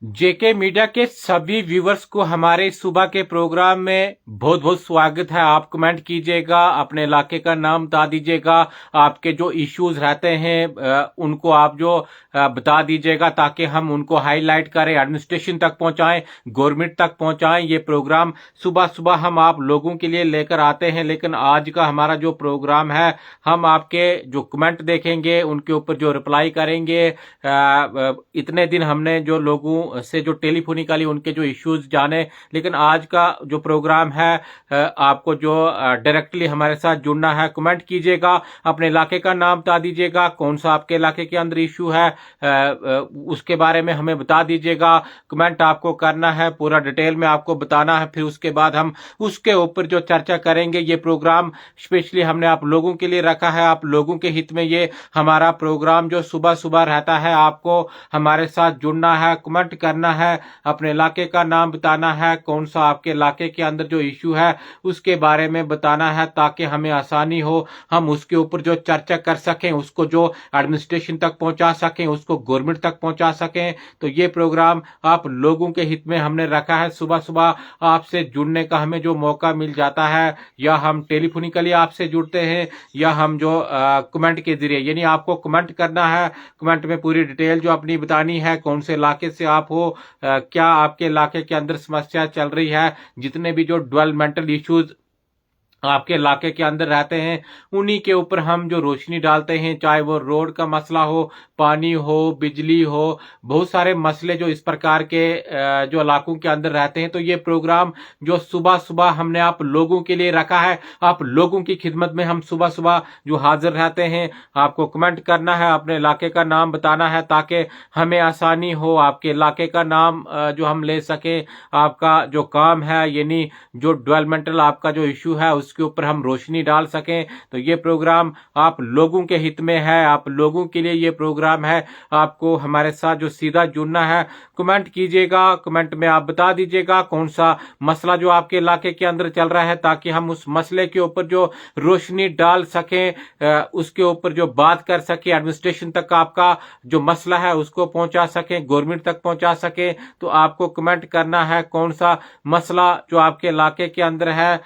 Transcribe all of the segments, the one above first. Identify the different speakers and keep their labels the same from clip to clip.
Speaker 1: जेके media के सभी viewers को हमारे सुबह के प्रोग्राम में बहुत बहुत स्वागत है। आप कमेंट कीजिएगा, अपने इलाके का नाम बता दीजिएगा, आपके जो इश्यूज रहते हैं उनको आप जो बता दीजिएगा ताकि हम उनको हाईलाइट करें, एडमिनिस्ट्रेशन तक पहुंचाएं, गवर्नमेंट तक पहुंचाएं। ये प्रोग्राम सुबह सुबह हम आप लोगों के लिए लेकर आते हैं, लेकिन आज का हमारा जो प्रोग्राम है, हम आपके जो कमेंट देखेंगे उनके ऊपर जो रिप्लाई करेंगे। इतने दिन हमने जो लोगों से जो टेलीफोनिकली उनके जो इश्यूज जाने, लेकिन आज का जो प्रोग्राम है आपको जो डायरेक्टली हमारे साथ जुड़ना है, कमेंट कीजिएगा, अपने इलाके का नाम बता दीजिएगा, कौन सा आपके इलाके के अंदर इश्यू है उसके बारे में हमें बता दीजिएगा। कमेंट आपको करना है, पूरा डिटेल में आपको बताना है, फिर उसके बाद हम उसके ऊपर जो चर्चा करेंगे। ये प्रोग्राम स्पेशली हमने आप लोगों के लिए रखा है, आप लोगों के हित में ये हमारा प्रोग्राम जो सुबह सुबह रहता है। आपको हमारे साथ जुड़ना है, कमेंट करना है, अपने इलाके का नाम बताना है, कौन सा आपके इलाके के अंदर जो इश्यू है उसके बारे में बताना है ताकि हमें आसानी हो, हम उसके ऊपर जो चर्चा कर सकें, उसको जो एडमिनिस्ट्रेशन तक पहुंचा सकें, उसको गवर्नमेंट तक पहुंचा सकें। तो ये प्रोग्राम आप लोगों के हित में हमने रखा है। सुबह सुबह आपसे जुड़ने का हमें जो मौका मिल जाता है, या हम टेलीफोनिकली आपसे जुड़ते हैं या हम जो कमेंट के जरिए, यानी आपको कमेंट करना है, कमेंट में पूरी डिटेल जो अपनी बतानी है, कौन से इलाके से आप हो, क्या आपके इलाके के अंदर समस्या चल रही है, जितने भी जो डेवलपमेंटल इश्यूज आपके इलाके के अंदर रहते हैं उन्हीं के ऊपर हम जो रोशनी डालते हैं, चाहे वो रोड का मसला हो, पानी हो, बिजली हो, बहुत सारे मसले जो इस प्रकार के जो इलाकों के अंदर रहते हैं। तो ये प्रोग्राम जो सुबह सुबह हमने आप लोगों के लिए रखा है, आप लोगों की खिदमत में हम सुबह सुबह जो हाजिर रहते हैं। आपको कमेंट करना है, अपने इलाके का नाम बताना है ताकि हमें आसानी हो, आपके इलाके का नाम जो हम ले सकें, आपका जो काम है यानी जो डेवलपमेंटल आपका जो इश्यू है उसके ऊपर हम रोशनी डाल सकें। तो ये प्रोग्राम आप लोगों के हित में है, आप लोगों के लिए ये प्रोग्राम है। आपको हमारे साथ जो सीधा जुड़ना है, कमेंट कीजिएगा, कमेंट में आप बता दीजिएगा कौन सा मसला जो आपके इलाके के अंदर चल रहा है ताकि हम उस मसले के ऊपर जो रोशनी डाल सकें, उसके ऊपर जो बात कर सके, एडमिनिस्ट्रेशन तक आपका जो मसला है उसको पहुंचा सकें, गवर्नमेंट तक पहुंचा सके। तो आपको कमेंट करना है कौन सा मसला जो आपके इलाके के अंदर है।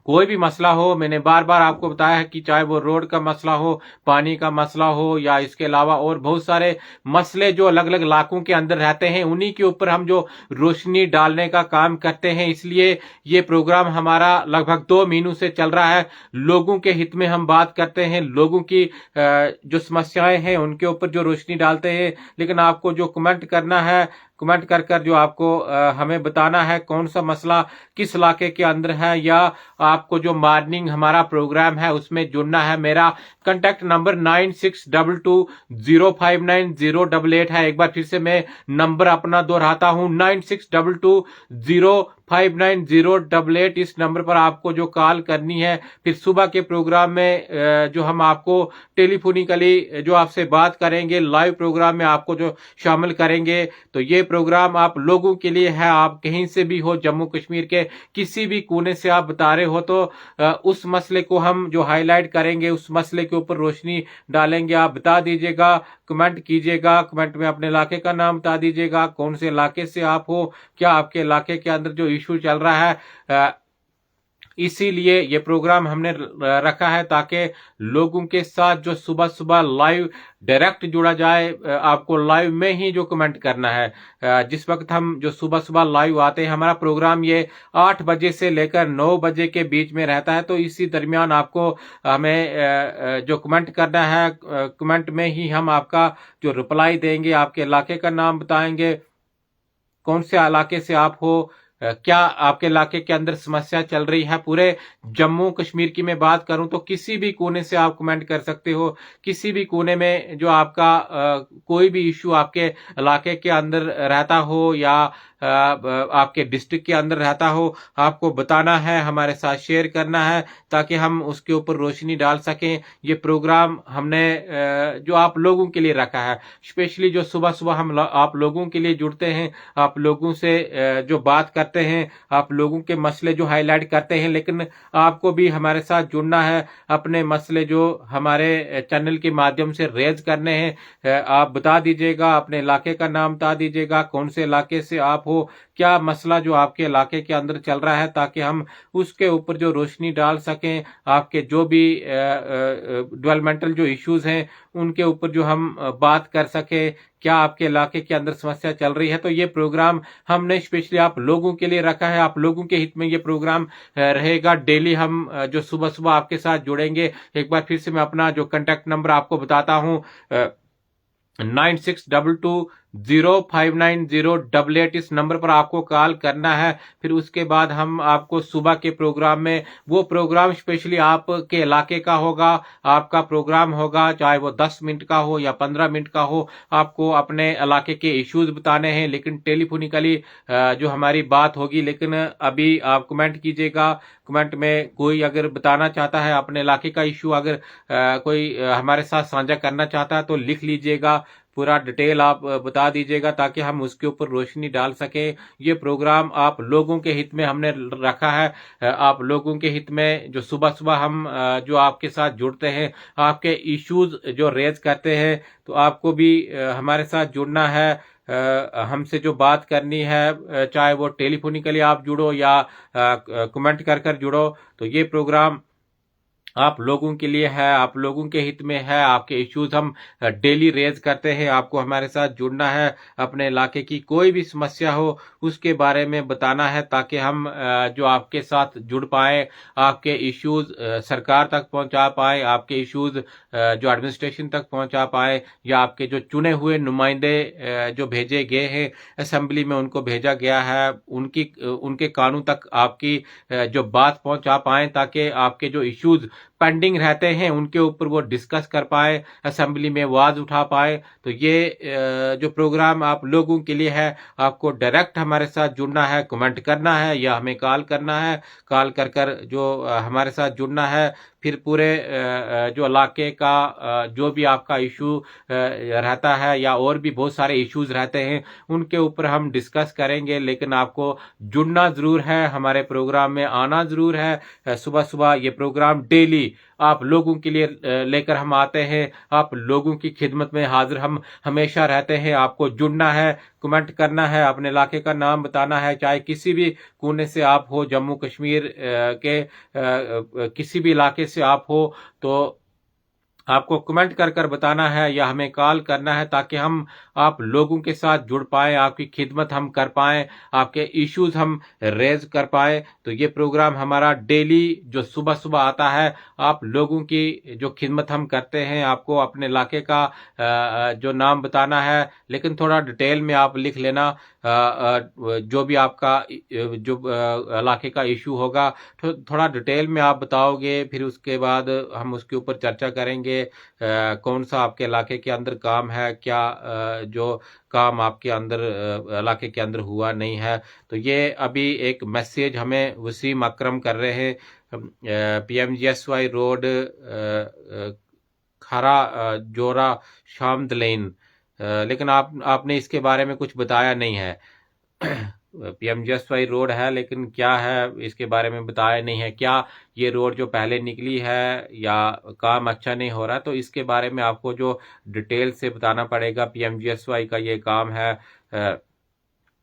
Speaker 1: कोई भी मसला हो, मैंने बार बार आपको बताया है कि चाहे वो रोड का मसला हो, पानी का मसला हो, या इसके अलावा और बहुत सारे मसले जो अलग अलग इलाकों के अंदर रहते हैं, उन्हीं के ऊपर हम जो रोशनी डालने का काम करते हैं। इसलिए ये प्रोग्राम हमारा लगभग 2 महीनों से चल रहा है। लोगों के हित में हम बात करते हैं, लोगों की जो समस्याएं हैं उनके ऊपर जो रोशनी डालते हैं। लेकिन आपको जो कमेंट करना है, कमेंट कर कर जो आपको हमें बताना है कौन सा मसला किस इलाके के अंदर है, या आपको जो मॉर्निंग हमारा प्रोग्राम है उसमें जुड़ना है। मेरा कांटेक्ट नंबर 9622059088 है। एक बार फिर से मैं नंबर अपना दोहराता हूं, 9622059088। इस नंबर पर आपको जो कॉल करनी है, फिर सुबह के प्रोग्राम में जो हम आपको टेलीफोनिकली जो आपसे बात करेंगे, लाइव प्रोग्राम में आपको जो शामिल करेंगे। तो ये प्रोग्राम आप लोगों के लिए है। आप कहीं से भी हो, जम्मू कश्मीर के किसी भी कोने से आप बता रहे हो, तो उस मसले को हम जो हाईलाइट करेंगे, उस मसले के ऊपर रोशनी डालेंगे। आप बता दीजिएगा, कमेंट कीजिएगा, कमेंट में अपने इलाके का नाम बता दीजिएगा, कौन से इलाके से आप हो, क्या आपके इलाके के अंदर जो इशू चल रहा है। इसीलिए ये प्रोग्राम हमने रखा है ताकि लोगों के साथ जो सुबह सुबह लाइव डायरेक्ट जुड़ा जाए। आपको लाइव में ही जो कमेंट करना है, जिस वक्त हम जो सुबह सुबह लाइव आते हैं, हमारा प्रोग्राम ये 8 बजे से लेकर 9 बजे के बीच में रहता है। तो इसी दरमियान आपको हमें जो कमेंट करना है, कमेंट में ही हम आपका जो रिप्लाई देंगे, आपके इलाके का नाम बताएंगे, कौन से इलाके से आप हो, क्या आपके इलाके के अंदर समस्या चल रही है। पूरे जम्मू कश्मीर की मैं बात करूं तो किसी भी कोने से आप कमेंट कर सकते हो। किसी भी कोने में जो आपका कोई भी इश्यू आपके इलाके के अंदर रहता हो, या आपके डिस्ट्रिक्ट के अंदर रहता हो, आपको बताना है, हमारे साथ शेयर करना है ताकि हम उसके ऊपर रोशनी डाल सकें। ये प्रोग्राम हमने जो आप लोगों के लिए रखा है, स्पेशली जो सुबह सुबह हम आप लोगों के लिए जुड़ते हैं, आप लोगों से जो बात करते हैं, आप लोगों के मसले जो हाईलाइट करते हैं, लेकिन आपको भी हमारे साथ जुड़ना है, अपने मसले जो हमारे चैनल के माध्यम से रेज करने हैं। आप बता दीजिएगा, अपने इलाके का नाम बता दीजिएगा, कौन से इलाके से आप हो, क्या मसला जो आपके इलाके के अंदर चल रहा है, ताकि हम उसके ऊपर जो रोशनी डाल सकें। आपके जो भी डेवलपमेंटल जो इश्यूज हैं उनके ऊपर जो हम बात कर सके, क्या आपके इलाके के अंदर समस्या चल रही है। तो ये प्रोग्राम हमने स्पेशली आप लोगों के लिए रखा है, आप लोगों के हित में ये प्रोग्राम रहेगा। डेली हम जो सुबह सुबह आपके साथ जुड़ेंगे। एक बार फिर से मैं अपना जो कांटेक्ट नंबर आपको बताता हूं, 9622059088 इस नंबर पर आपको कॉल करना है। फिर उसके बाद हम आपको सुबह के प्रोग्राम में, वो प्रोग्राम स्पेशली आपके इलाके का होगा, आपका प्रोग्राम होगा, चाहे वो 10 मिनट का हो या 15 मिनट का हो, आपको अपने इलाके के इश्यूज बताने हैं, लेकिन टेलीफोनिकली जो हमारी बात होगी। लेकिन अभी आप कमेंट कीजिएगा, कमेंट में कोई अगर बताना चाहता है अपने इलाके का इश्यू, अगर कोई हमारे साथ साझा करना चाहता है तो लिख लीजिएगा, पूरा डिटेल आप बता दीजिएगा ताकि हम उसके ऊपर रोशनी डाल सकें। ये प्रोग्राम आप लोगों के हित में हमने रखा है, आप लोगों के हित में। जो सुबह सुबह हम जो आपके साथ जुड़ते हैं, आपके इश्यूज जो रेज करते हैं, तो आपको भी हमारे साथ जुड़ना है, हमसे जो बात करनी है, चाहे वो टेलीफोनिकली आप जुड़ो या कमेंट कर कर जुड़ो। तो ये प्रोग्राम आप लोगों के लिए है, आप लोगों के हित में है। आपके इश्यूज हम डेली रेज करते हैं, आपको हमारे साथ जुड़ना है, अपने इलाके की कोई भी समस्या हो उसके बारे में बताना है, ताकि हम जो आपके साथ जुड़ पाए, आपके इश्यूज सरकार तक पहुंचा पाए, आपके इश्यूज जो एडमिनिस्ट्रेशन तक पहुंचा पाए, या आपके जो चुने हुए नुमाइंदे जो भेजे गए हैं असेंबली में, उनको भेजा गया है, उनके कानून तक आपकी जो बात पहुंचा पाए, ताकि आपके जो इश्यूज पेंडिंग रहते हैं उनके ऊपर वो डिस्कस कर पाए, असेंबली में आवाज उठा पाए। तो ये जो प्रोग्राम आप लोगों के लिए है, आपको डायरेक्ट हमारे साथ जुड़ना है, कमेंट करना है या हमें कॉल करना है, कॉल कर कर जो हमारे साथ जुड़ना है। फिर पूरे जो इलाके का जो भी आपका इशू रहता है, या और भी बहुत सारे इश्यूज रहते हैं, उनके ऊपर हम डिस्कस करेंगे। लेकिन आपको जुड़ना जरूर है, हमारे प्रोग्राम में आना जरूर है। सुबह सुबह ये प्रोग्राम डेली आप लोगों के लिए लेकर हम आते हैं, आप लोगों की खिदमत में हाजिर हम हमेशा रहते हैं। आपको जुड़ना है, कमेंट करना है, अपने इलाके का नाम बताना है, चाहे किसी भी कोने से आप हो, जम्मू कश्मीर के किसी भी इलाके से आप हो, तो आपको कमेंट कर कर बताना है या हमें कॉल करना है, ताकि हम आप लोगों के साथ जुड़ पाए, आपकी खिदमत हम कर पाए, आपके इश्यूज हम रेज कर पाए। तो ये प्रोग्राम हमारा डेली जो सुबह सुबह आता है, आप लोगों की जो खिदमत हम करते हैं, आपको अपने इलाके का जो नाम बताना है, लेकिन थोड़ा डिटेल में आप लिख लेना, जो भी आपका जो इलाके का इशू होगा, तो थोड़ा डिटेल में आप बताओगे, फिर उसके बाद हम उसके ऊपर चर्चा करेंगे। कौन सा आपके इलाके के अंदर काम है, क्या जो काम आपके अंदर इलाके के अंदर हुआ नहीं है। तो ये अभी एक मैसेज हमें वसीम अकरम कर रहे हैं, PMGSY रोड खरा जोरा शामद लेन, लेकिन आपने इसके बारे में कुछ बताया नहीं है। PMGSY रोड है, लेकिन क्या है इसके बारे में बताया नहीं है। क्या ये रोड जो पहले निकली है या काम अच्छा नहीं हो रहा, तो इसके बारे में आपको जो डिटेल से बताना पड़ेगा। PMGSY का ये काम है,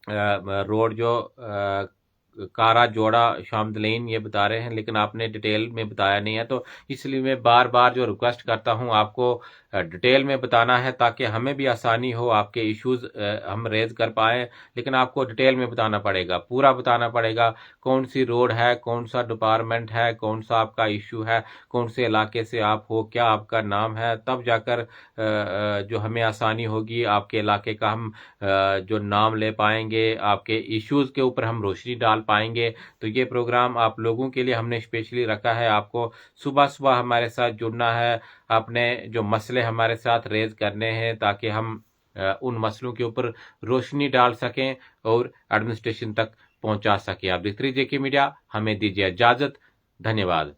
Speaker 1: रोड जो कारा जोड़ा शामद लेन ये बता रहे हैं, लेकिन आपने डिटेल में बताया नहीं है। तो इसलिए मैं बार बार जो रिक्वेस्ट करता हूं, आपको डिटेल में बताना है, ताकि हमें भी आसानी हो, आपके इश्यूज हम रेज कर पाए। लेकिन आपको डिटेल में बताना पड़ेगा, पूरा बताना पड़ेगा, कौन सी रोड है, कौन सा डिपार्टमेंट है, कौन सा आपका इश्यू है, कौन से इलाके से आप हो, क्या आपका नाम है। तब जाकर जो हमें आसानी होगी, आपके इलाके का हम जो नाम ले पाएंगे, आपके इश्यूज के ऊपर हम रोशनी डाल पाएंगे। तो ये प्रोग्राम आप लोगों के लिए हमने स्पेशली रखा है। आपको सुबह सुबह हमारे साथ जुड़ना है, अपने जो मसले हमारे साथ रेज करने हैं, ताकि हम उन मसलों के ऊपर रोशनी डाल सकें और एडमिनिस्ट्रेशन तक पहुंचा सकें। आप देखते रहिए जेके मीडिया, हमें दीजिए इजाजत। धन्यवाद।